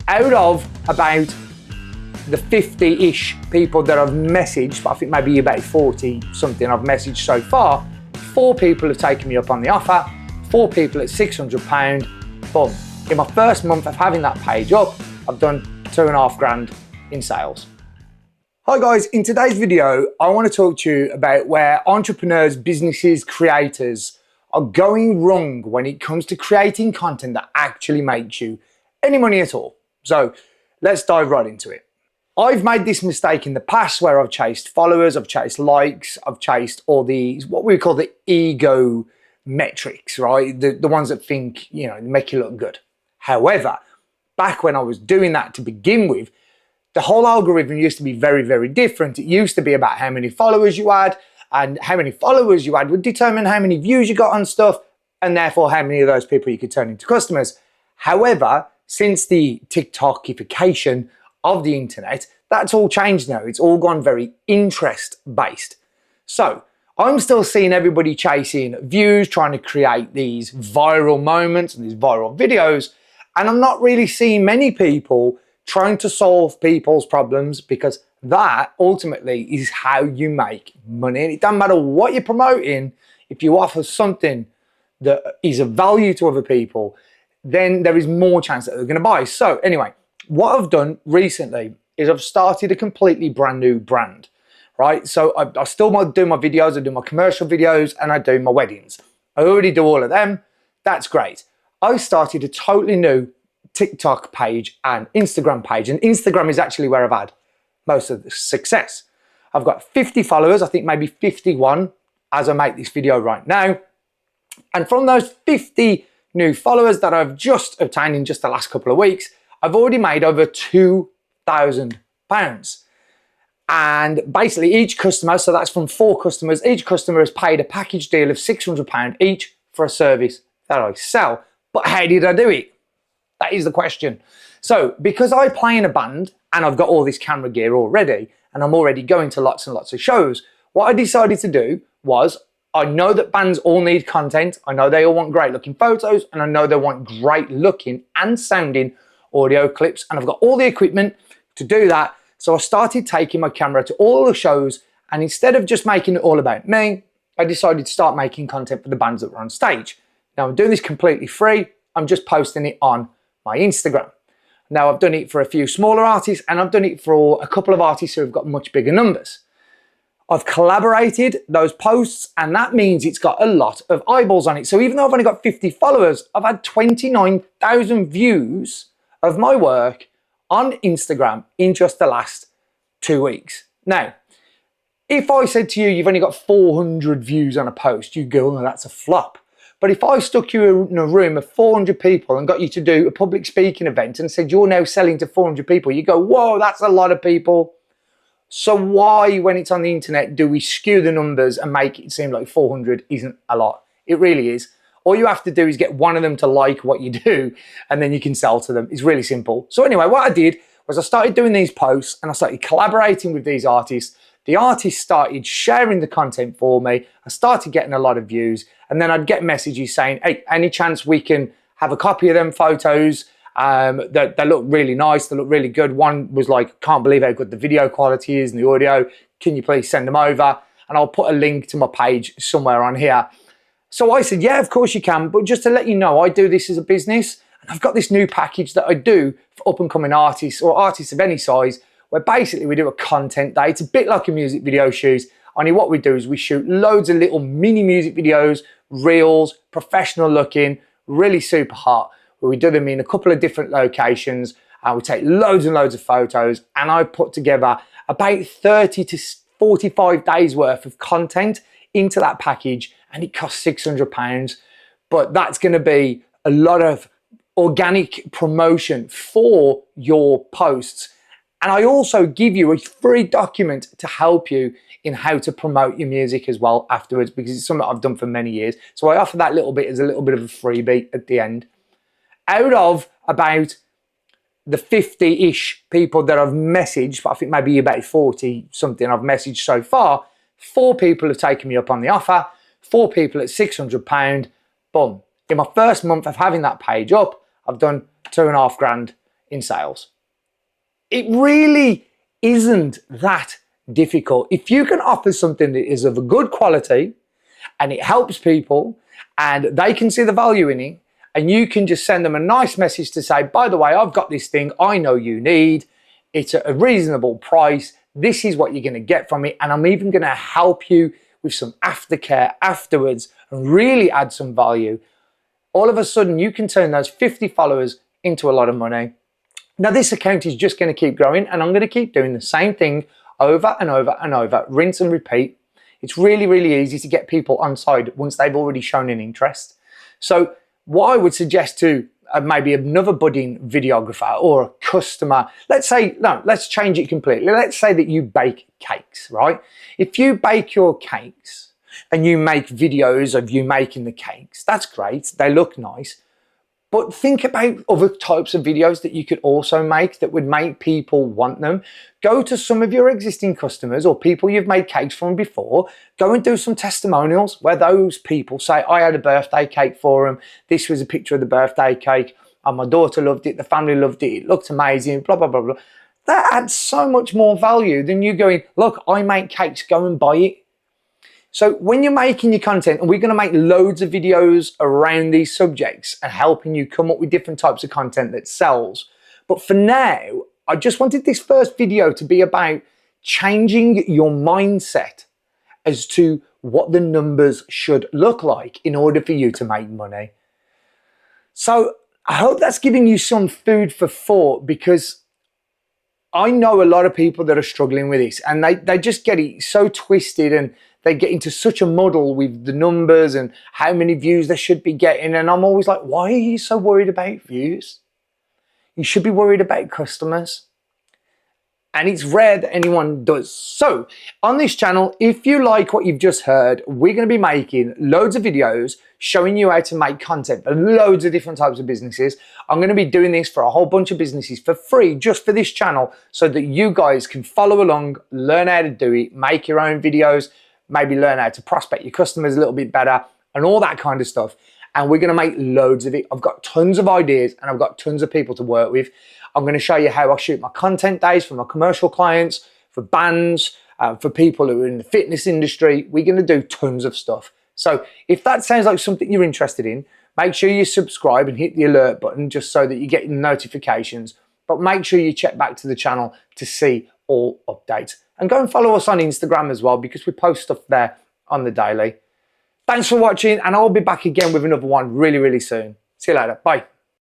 Out of about the 50-ish people that I've messaged, but I think maybe about 40 something I've messaged so far, 4 people have taken me up on the offer, 4 people at £600, boom. In my first month of having that page up, I've done 2.5 grand in sales. Hi guys, in today's video, I want to talk to you about where entrepreneurs, businesses, creators are going wrong when it comes to creating content that actually makes you any money at all. So let's dive right into it. I've made this mistake in the past where I've chased followers, I've chased likes, I've chased all these, what we call the ego metrics, right? The ones that think, make you look good. However, back when I was doing that to begin with, the whole algorithm used to be very, very different. It used to be about how many followers you had, and how many followers you had would determine how many views you got on stuff, and therefore how many of those people you could turn into customers. However, since the TikTokification of the internet, that's all changed now. It's all gone very interest based. So I'm still seeing everybody chasing views, trying to create these viral moments and these viral videos. And I'm not really seeing many people trying to solve people's problems, because that ultimately is how you make money. And it doesn't matter what you're promoting. If you offer something that is of value to other people, then there is more chance that they're going to buy. So anyway, what I've done recently is I've started a completely brand new brand, right? So I still do my videos, I do my commercial videos, and I do my weddings. I already do all of them. That's great. I started a totally new TikTok page and Instagram page, and Instagram is actually where I've had most of the success. I've got 50 followers, I think maybe 51 as I make this video right now. And from those 50 new followers that I've just obtained in just the last couple of weeks, I've already made over £2,000. And basically each customer, so that's from 4 customers, each customer has paid a package deal of £600 each for a service that I sell. But how did I do it? That is the question. So because I play in a band and I've got all this camera gear already, and I'm already going to lots and lots of shows, what I decided to do was, I know that bands all need content. I know they all want great looking photos, and I know they want great looking and sounding audio clips, and I've got all the equipment to do that. So I started taking my camera to all the shows, and instead of just making it all about me, I decided to start making content for the bands that were on stage. Now I'm doing this completely free. I'm just posting it on my Instagram. Now I've done it for a few smaller artists, and I've done it for a couple of artists who have got much bigger numbers. I've collaborated those posts, and that means it's got a lot of eyeballs on it. So even though I've only got 50 followers, I've had 29,000 views of my work on Instagram in just the last 2 weeks. Now, if I said to you, you've only got 400 views on a post, you go, oh, that's a flop. But if I stuck you in a room of 400 people and got you to do a public speaking event and said, you're now selling to 400 people, you go, whoa, that's a lot of people. So why, when it's on the internet, do we skew the numbers and make it seem like 400 isn't a lot? It really is. All you have to do is get one of them to like what you do, and then you can sell to them. It's really simple. So anyway, what I did was I started doing these posts, and I started collaborating with these artists. The artists started sharing the content for me. I started getting a lot of views, and then I'd get messages saying, hey, any chance we can have a copy of them photos? They look really nice, they look really good. One was like, can't believe how good the video quality is and the audio. Can you please send them over? And I'll put a link to my page somewhere on here. So I said, yeah, of course you can. But just to let you know, I do this as a business, and I've got this new package that I do for up and coming artists, or artists of any size, where basically we do a content day. It's a bit like a music video shoot. Only what we do is we shoot loads of little mini music videos, reels, professional looking, really super hot. Where we do them in a couple of different locations, and we take loads and loads of photos, and I put together about 30 to 45 days worth of content into that package, and it costs £600. But that's going to be a lot of organic promotion for your posts. And I also give you a free document to help you in how to promote your music as well afterwards, because it's something I've done for many years. So I offer that little bit as a little bit of a freebie at the end. Out of about the 50-ish people that I've messaged, but I think maybe about 40 something I've messaged so far, 4 people have taken me up on the offer, 4 people at £600, boom. In my first month of having that page up, I've done 2.5 grand in sales. It really isn't that difficult. If you can offer something that is of a good quality and it helps people and they can see the value in it, and you can just send them a nice message to say, by the way, I've got this thing I know you need. It's at a reasonable price. This is what you're going to get from it. And I'm even going to help you with some aftercare afterwards and really add some value. All of a sudden, you can turn those 50 followers into a lot of money. Now, this account is just going to keep growing, and I'm going to keep doing the same thing over and over and over, rinse and repeat. It's really, really easy to get people on side once they've already shown an interest. So what I would suggest to maybe another budding videographer or a customer, let's change it completely. Let's say that you bake cakes, right? If you bake your cakes and you make videos of you making the cakes, that's great. They look nice. But think about other types of videos that you could also make that would make people want them. Go to some of your existing customers or people you've made cakes from before. Go and do some testimonials where those people say, I had a birthday cake for them. This was a picture of the birthday cake. And my daughter loved it. The family loved it. It looked amazing, blah, blah, blah, blah. That adds so much more value than you going, look, I make cakes, go and buy it. So when you're making your content, and we're going to make loads of videos around these subjects and helping you come up with different types of content that sells. But for now, I just wanted this first video to be about changing your mindset as to what the numbers should look like in order for you to make money. So I hope that's giving you some food for thought, because I know a lot of people that are struggling with this, and they just get it so twisted, and they get into such a muddle with the numbers and how many views they should be getting. And I'm always like, why are you so worried about views? You should be worried about customers. And it's rare that anyone does. So on this channel, if you like what you've just heard, we're going to be making loads of videos showing you how to make content for loads of different types of businesses. I'm going to be doing this for a whole bunch of businesses for free, just for this channel, so that you guys can follow along, learn how to do it, make your own videos, maybe learn how to prospect your customers a little bit better and all that kind of stuff. And we're going to make loads of it. I've got tons of ideas and I've got tons of people to work with. I'm going to show you how I shoot my content days for my commercial clients, for bands, for people who are in the fitness industry. We're going to do tons of stuff. So if that sounds like something you're interested in, make sure you subscribe and hit the alert button just so that you get notifications. But make sure you check back to the channel to see all updates. And go and follow us on Instagram as well, because we post stuff there on the daily. Thanks for watching, and I'll be back again with another one really, really soon. See you later. Bye.